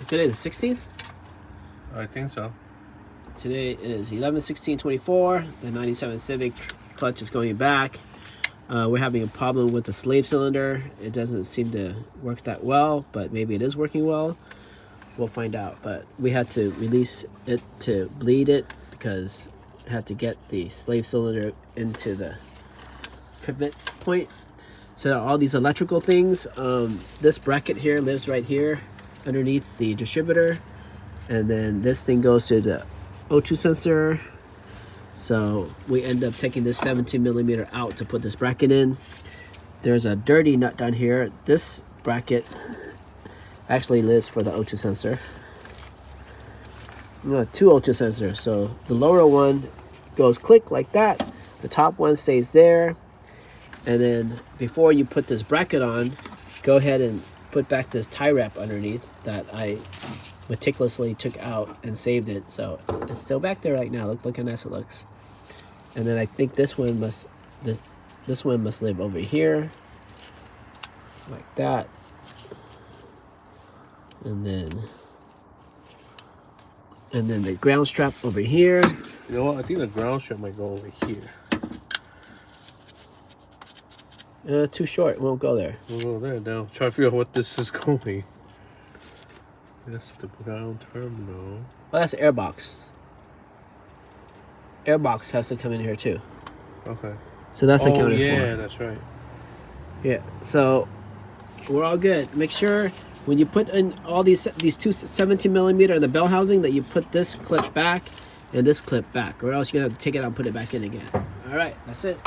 Is today the 16th? I think so. Today is 11/16/24. The 97 Civic clutch is going back. We're having a problem with the slave cylinder. It doesn't seem to work that well, but maybe it is working well. We'll find out. But we had to release it to bleed it because it had to get the slave cylinder into the pivot point. So all these electrical things, this bracket here lives right here underneath the distributor, and then this thing goes to the O2 sensor. So we end up taking this 17mm out to put this bracket in. There's a dirty nut down here. This bracket actually lives for the O2 sensor. Two O2 sensors. So the lower one goes click like that. The top one stays there. And then before you put this bracket on, go ahead and put back this tie wrap underneath that I meticulously took out and saved it. So it's still back there right now. Look how nice it looks. And then I think this one must live over here like that. And then the ground strap over here. You know what? I think the ground strap might go over here. Too short. It won't go there. We'll go there now. Try to figure out what this is going. That's the ground terminal. Oh, that's the airbox. Airbox has to come in here too. Okay. So that's accounted for. Yeah, that's right. Yeah. So we're all good. Make sure when you put in all these two 17mm in the bell housing that you put this clip back and this clip back, or else you're gonna have to take it out and put it back in again. All right. That's it.